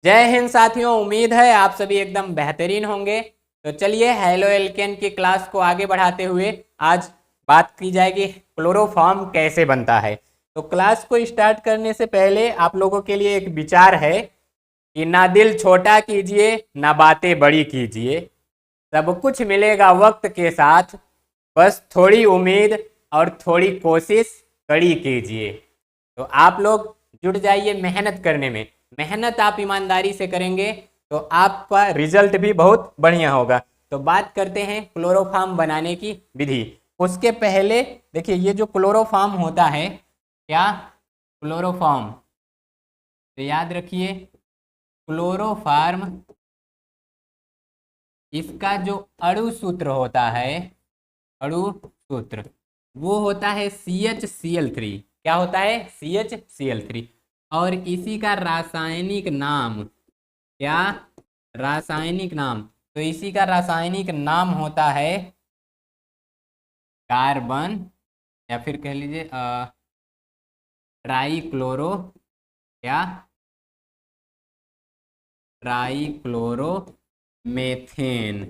जय हिंद साथियों, उम्मीद है आप सभी एकदम बेहतरीन होंगे। तो चलिए हेलो एल्केन की क्लास को आगे बढ़ाते हुए आज बात की जाएगी क्लोरोफॉर्म कैसे बनता है। तो क्लास को स्टार्ट करने से पहले आप लोगों के लिए एक विचार है कि ना दिल छोटा कीजिए ना बातें बड़ी कीजिए, सब कुछ मिलेगा वक्त के साथ, बस थोड़ी उम्मीद और थोड़ी कोशिश कड़ी कीजिए। तो आप लोग जुट जाइए मेहनत करने में। मेहनत आप ईमानदारी से करेंगे तो आपका रिजल्ट भी बहुत बढ़िया होगा। तो बात करते हैं क्लोरोफॉर्म बनाने की विधि। उसके पहले देखिए, ये जो क्लोरोफॉर्म होता है, क्या क्लोरोफॉर्म, तो याद रखिए क्लोरोफॉर्म, इसका जो अणु सूत्र होता है, अणु सूत्र वो होता है CHCl3। क्या होता है? CHCl3। और इसी का रासायनिक नाम, क्या रासायनिक नाम, तो इसी का रासायनिक नाम होता है कार्बन, या फिर कह लीजिए ट्राईक्लोरो, क्या ट्राईक्लोरोमेथेन।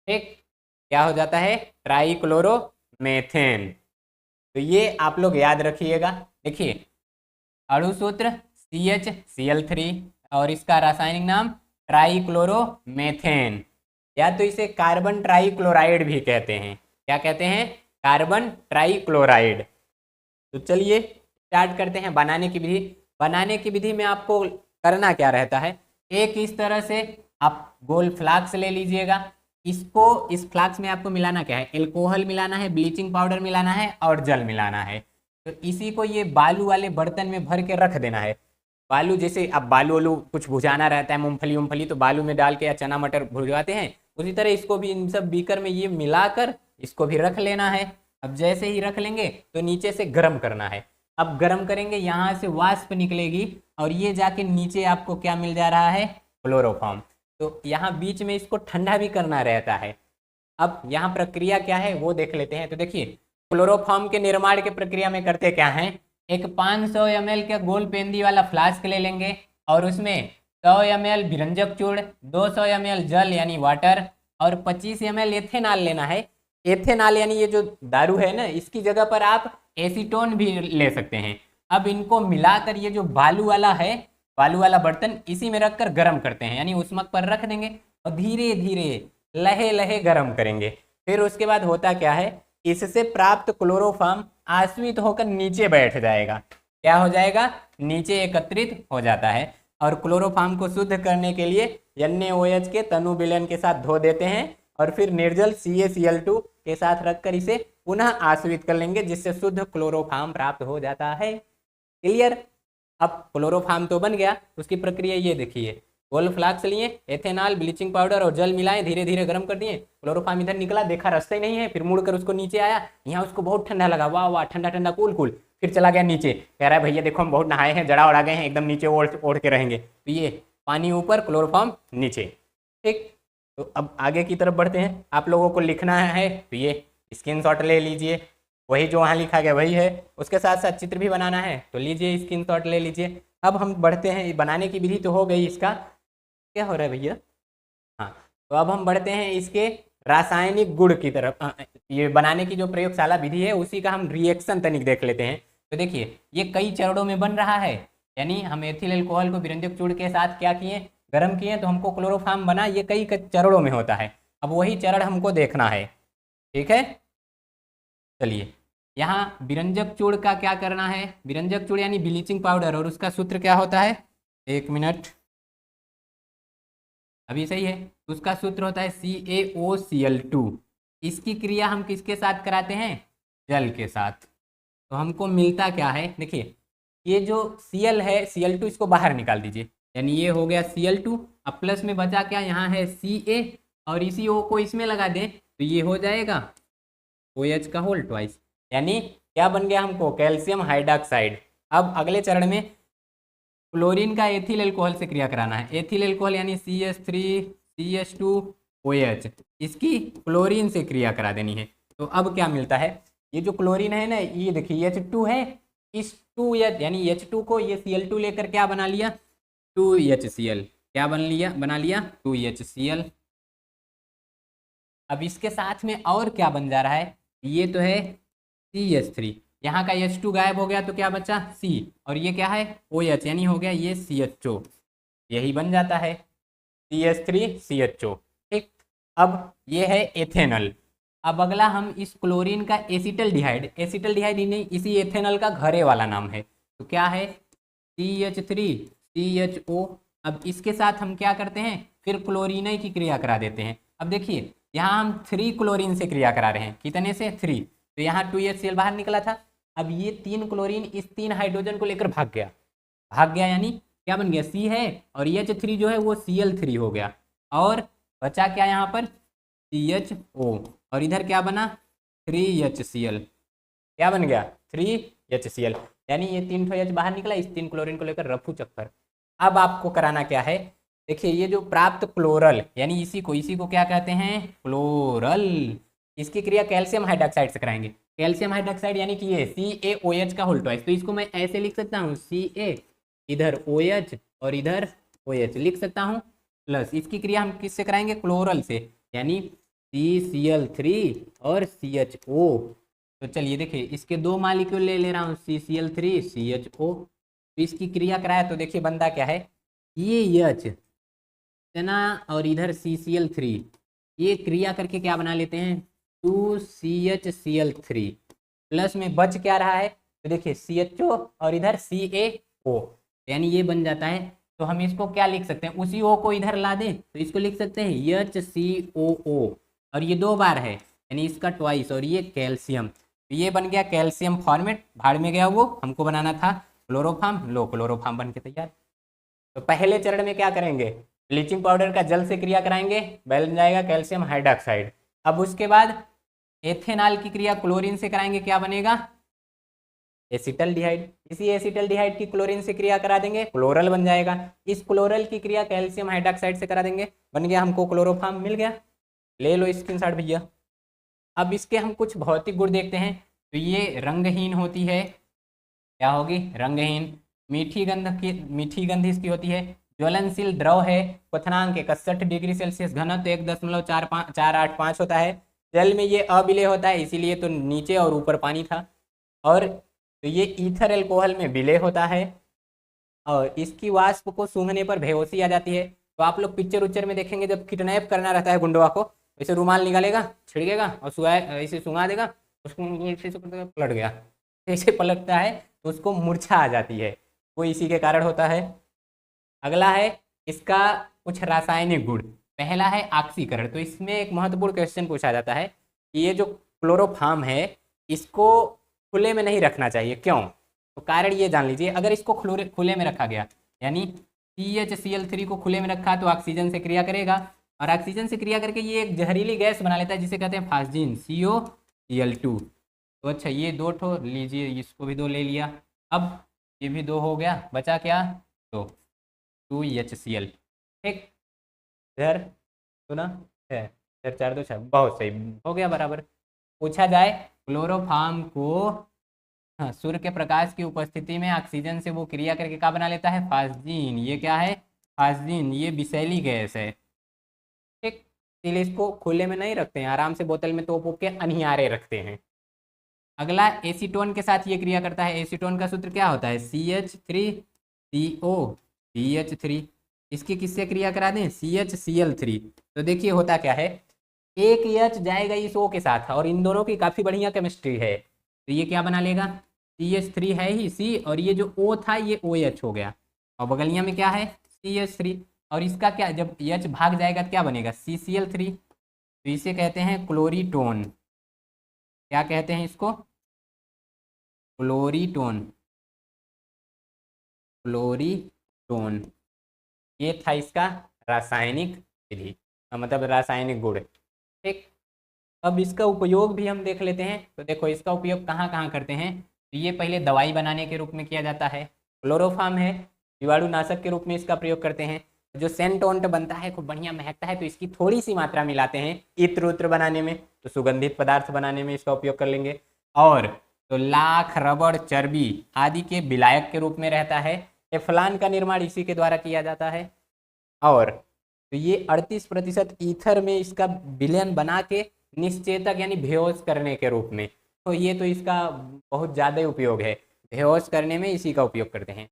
ठीक, क्या हो जाता है? ट्राईक्लोरोमेथेन। तो ये आप लोग याद रखिएगा। देखिए, अणु सूत्र CHCl3 और इसका रासायनिक नाम ट्राईक्लोरोमेथेन, या तो इसे कार्बन ट्राईक्लोराइड भी कहते हैं। क्या कहते हैं? Carbon trichloride. तो चलिए स्टार्ट करते हैं बनाने की विधि। बनाने की विधि में आपको करना क्या रहता है, एक इस तरह से आप गोल फ्लास्क ले लीजिएगा। इसको, इस फ्लास्क में आपको मिलाना क्या है? एल्कोहल मिलाना है, ब्लीचिंग पाउडर मिलाना है और जल मिलाना है। तो इसी को ये बालू वाले बर्तन में भर के रख देना है। बालू, जैसे अब बालू वालू कुछ भुजाना रहता है, मूंगफली उमफली तो बालू में डाल के या चना मटर भुजवाते हैं, उसी तरह इसको भी इन सब बीकर में ये मिलाकर इसको भी रख लेना है। अब जैसे ही रख लेंगे तो नीचे से गर्म करना है। अब गर्म करेंगे, यहाँ से वाष्प निकलेगी और ये जाके नीचे आपको क्या मिल जा रहा है? क्लोरोफॉर्म। तो यहाँ बीच में इसको ठंडा भी करना रहता है। अब यहाँ प्रक्रिया क्या है वो देख लेते हैं। तो देखिए, क्लोरोफॉर्म के निर्माण के प्रक्रिया में करते क्या हैं, एक 500 ml का गोल पेंदी वाला फ्लास्क ले लेंगे और उसमें 100 ml विरंजक चूर्ण, 200 ml जल यानी वाटर और 25 ml एथेनॉल लेना है। एथेनॉल यानी ये जो दारू है ना, इसकी जगह पर आप एसीटोन भी ले सकते हैं। अब इनको मिलाकर ये जो बालू वाला है, बालू वाला बर्तन, इसी में रखकर गर्म करते हैं, यानी उष्मक पर रख देंगे और धीरे धीरे लहे लहे गर्म करेंगे। फिर उसके बाद होता क्या है, इससे प्राप्त क्लोरोफॉर्म आश्रित होकर नीचे बैठ जाएगा। क्या हो जाएगा? नीचे एकत्रित हो जाता है। और क्लोरोफॉर्म को शुद्ध करने के लिए NaOH के तनु विलयन के साथ धो देते हैं और फिर निर्जल CaCl2 के साथ रखकर इसे पुनः आश्रित कर लेंगे, जिससे शुद्ध क्लोरोफॉर्म प्राप्त हो जाता है। क्लियर? अब क्लोरोफॉर्म तो बन गया, उसकी प्रक्रिया ये देखिए। गोल फ्लास्क लिए, एथेनॉल, ब्लीचिंग पाउडर और जल मिलाएं, धीरे धीरे गर्म कर दिए। क्लोरोफॉर्म इधर निकला, देखा रास्ता ही नहीं है, फिर मुड़कर उसको नीचे आया। यहाँ उसको बहुत ठंडा लगा, वाह वाह ठंडा ठंडा कूल कूल। फिर चला गया नीचे, कह रहा है भैया देखो हम बहुत नहाए हैं, जड़ा उड़ा गए हैं, एकदम नीचे ओढ़ ओढ़ के रहेंगे। तो ये पानी ऊपर, क्लोरोफॉर्म नीचे। ठीक, तो अब आगे की तरफ बढ़ते हैं। आप लोगों को लिखना है तो ये स्क्रीनशॉट ले लीजिए, वही जो वहाँ लिखा गया वही है। उसके साथ साथ चित्र भी बनाना है तो लीजिए, स्क्रीनशॉट ले लीजिए। अब हम बढ़ते हैं, बनाने की विधि तो हो गई। इसका क्या हो रहा है भैया? हाँ, तो अब हम बढ़ते हैं इसके रासायनिक गुण की तरफ। ये बनाने की जो प्रयोगशाला विधि है उसी का हम रिएक्शन तनिक देख लेते हैं। तो देखिए, ये कई चरणों में बन रहा है, यानी हम एथिल अल्कोहल को विरंजक चूर्ण के साथ क्या किए? गर्म किए, तो हमको क्लोरोफॉर्म बना। ये कई चरणों में होता है, अब वही चरण हमको देखना है। ठीक है, चलिए यहाँ विरंजक चूर्ण का क्या करना है? विरंजक चूर्ण यानी ब्लीचिंग पाउडर, और उसका सूत्र क्या होता है? एक मिनट, अभी सही है। उसका सूत्र होता है CaOCl2। इसकी क्रिया हम किसके साथ कराते हैं? जल के साथ। तो हमको मिलता क्या है? देखिए, ये जो Cl है, Cl2 इसको बाहर निकाल दीजिए, यानी ये हो गया Cl2। अब प्लस में बचा क्या? यहाँ है Ca, और इसी O को इसमें लगा दें तो ये हो जाएगा OH का होल ट्वाइस, यानी क्या बन गया हमको? Calcium hydroxide. अब अगले चरण में क्लोरीन का एथिल अल्कोहल से क्रिया कराना है। एथिल अल्कोहल यानी CH3CH2OH, इसकी क्लोरीन से क्रिया करा देनी है। तो अब क्या मिलता है? ये जो क्लोरीन है ना, ये देखिए H2 है, इस 2 यानी H2 को ये Cl2 लेकर क्या बना लिया? 2HCl। क्या बना लिया 2HCl। अब इसके साथ में और क्या बन जा रहा है, ये तो है CH3, यहाँ का H2 गायब हो गया तो क्या बचा C, और ये क्या है OH, यानी हो गया ये CHO, यही बन जाता है CH3CHO। ठीक, अब ये है एथेनल। अब अगला हम इस क्लोरीन का एसिटल्डिहाइड, एसिटल्डिहाइड इसी एथेनल का घरे वाला नाम है, तो क्या है CH3CHO। अब इसके साथ हम क्या करते हैं, फिर क्लोरीन की क्रिया करा देते हैं। अब देखिए यहाँ हम 3 क्लोरीन से क्रिया करा रहे हैं, कितने से 3, तो यहाँ 2HCl बाहर निकला था। अब ये 3 क्लोरीन इस 3 हाइड्रोजन को लेकर भाग गया, यानी क्या बन गया C है, और H3 जो है वो Cl3 हो गया, और बचा क्या यहाँ पर CHO, और इधर क्या बना 3HCl, क्या बन गया 3HCl, यानी ये 3 H बाहर निकला इस 3 क्लोरीन को लेकर रफू चक्कर। अब आपको कराना क्या है, देखिए ये जो प्राप्त क्लोरल, यानी इसी को क्या कहते हैं क्लोरल, इसकी क्रिया कैल्शियम हाइड्रोक्साइड से कराएंगे। कैल्शियम हाइड्रोक्साइड यानी कि ये CaOH का होल ट्वाइस, तो इसको मैं ऐसे लिख सकता हूँ Ca, इधर OH और इधर OH लिख सकता हूँ, प्लस इसकी क्रिया हम किससे कराएंगे क्लोरल से, यानी CCl3 और CHO। तो चलिए देखिए इसके 2 मालिक्यूल ले रहा हूँ CCl3 CHO, तो इसकी क्रिया कराया तो देखिए बनता क्या है, ये H ना और इधर CCl3, ये क्रिया करके क्या बना लेते हैं 2CHCl3, प्लस में बच क्या रहा है, तो देखिए CHO और इधर CaO, यानी ये बन जाता है। तो हम इसको क्या लिख सकते हैं, उसी O को इधर ला दें तो इसको लिख सकते हैं HCOO, और ये 2 बार है यानी इसका ट्वाइस, और ये कैल्शियम, तो ये बन गया कैल्शियम फॉर्मेट, भाड़ में गया वो, हमको बनाना था क्लोरोफार्म, लो क्लोरोफार्म बन के तैयार। तो पहले चरण में क्या करेंगे, ब्लीचिंग पाउडर का जल से क्रिया कराएंगे, बन जाएगा कैल्शियम हाइड्रोक्साइड। अब उसके बाद एथेनॉल की क्रिया क्लोरीन से कराएंगे, क्या बनेगा एसिटल्डिहाइड, इसी एसिटल्डिहाइड की क्लोरीन से क्रिया करा देंगे, क्लोरल बन जाएगा। इस क्लोरल की क्रिया कैल्शियम हाइड्रोक्साइड से करा देंगे, बन गया हमको क्लोरोफार्म, मिल गया, ले लो स्क्रीनशॉट भैया। अब इसके हम कुछ भौतिक गुण देखते हैं, तो ये रंगहीन होती है, क्या होगी रंगहीन, मीठी गंध इसकी होती है, ज्वलनशील द्रव है, क्वथनांक 61 डिग्री सेल्सियस, घनत्व 1.485 होता है, जल में ये अविलेय होता है, इसीलिए तो नीचे और ऊपर पानी था, और तो ये ईथर एल्कोहल में विलेय होता है, और इसकी वाष्प को सूंघने पर बेहोशी आ जाती है। तो आप लोग पिक्चर उच्चर में देखेंगे जब किडनैप करना रहता है गुंडवा को, ऐसे रुमाल निकालेगा, छिड़केगा और ऐसे सूंघा देगा, उसको पलट गया, ऐसे पलटता है तो उसको मूर्छा आ जाती है, वो इसी के कारण होता है। अगला है इसका कुछ रासायनिक गुण, पहला है ऑक्सीकरण, तो इसमें एक महत्वपूर्ण क्वेश्चन पूछा जाता है कि ये जो क्लोरोफार्म है इसको खुले में नहीं रखना चाहिए, क्यों, तो कारण ये जान लीजिए, अगर इसको खुले में रखा गया, यानी CHCl3 को खुले में रखा तो ऑक्सीजन से क्रिया करेगा, और ऑक्सीजन से क्रिया करके ये एक जहरीली गैस बना लेता है जिसे कहते हैं फास्जीन COCl2। तो अच्छा ये 2 ठो लीजिए, इसको भी 2 ले लिया, अब ये भी 2 हो गया, बचा क्या 2HCl, ठीक, इधर सुना है, इधर 4 2 6, बहुत सही हो गया बराबर। पूछा जाए क्लोरोफार्म को, हाँ, सूर्य के प्रकाश की उपस्थिति में ऑक्सीजन से वो क्रिया करके क्या बना लेता है फास्जीन, ये क्या है फास्जीन, ये विषैली गैस है, ठीक, इसलिए इसको खुले में नहीं रखते हैं, आराम से बोतल में तोप के अनियारे रखते हैं। अगला एसीटोन के साथ ये क्रिया करता है, एसीटोन का सूत्र क्या होता है CH3CO CH3, इसकी किससे क्रिया करा दें CHCl3, तो देखिए होता क्या है, एक H जाएगा इस O के साथ, और इन दोनों की काफ़ी बढ़िया केमिस्ट्री है, तो ये क्या बना लेगा CH3 है ही C, और ये जो O था ये OH हो गया, और बगलिया में क्या है CH3, और इसका क्या, जब H भाग जाएगा तो क्या बनेगा CCl3, तो इसे कहते हैं क्लोरीटोन, क्या कहते हैं इसको क्लोरीटोन, क्लोरीटोन, ये था इसका रासायनिक विधि, मतलब रासायनिक गुण, ठीक। अब इसका उपयोग भी हम देख लेते हैं, तो देखो इसका उपयोग कहाँ कहाँ करते हैं, तो ये पहले दवाई बनाने के रूप में किया जाता है, क्लोरोफार्म है, जीवाणुनाशक के रूप में इसका प्रयोग करते हैं, जो सेंट ओंट बनता है खूब बढ़िया महकता है तो इसकी थोड़ी सी मात्रा मिलाते हैं इत्र उत्र बनाने में, तो सुगंधित पदार्थ बनाने में इसका उपयोग कर लेंगे, और तो लाख रबड़ चर्बी आदि के विलायक के रूप में रहता है, टेफ्लॉन का निर्माण इसी के द्वारा किया जाता है। और तो ये 38% ईथर में इसका विलयन बना के निश्चेतक यानी बेहोश करने के रूप में, तो ये तो इसका बहुत ज़्यादा उपयोग है, बेहोश करने में इसी का उपयोग करते हैं।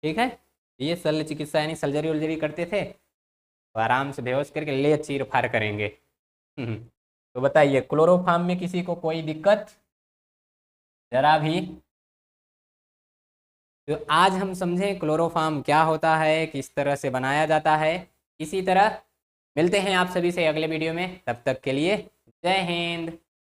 ठीक है, ये शल्य चिकित्सा यानी सर्जरी वर्जरी करते थे तो आराम से बेहोश करके ले चीर फाड़ करेंगे। तो बताइए क्लोरोफॉर्म में किसी को कोई दिक्कत जरा भी? तो आज हम समझें क्लोरोफॉर्म क्या होता है, किस तरह से बनाया जाता है। इसी तरह मिलते हैं आप सभी से अगले वीडियो में, तब तक के लिए जय हिंद।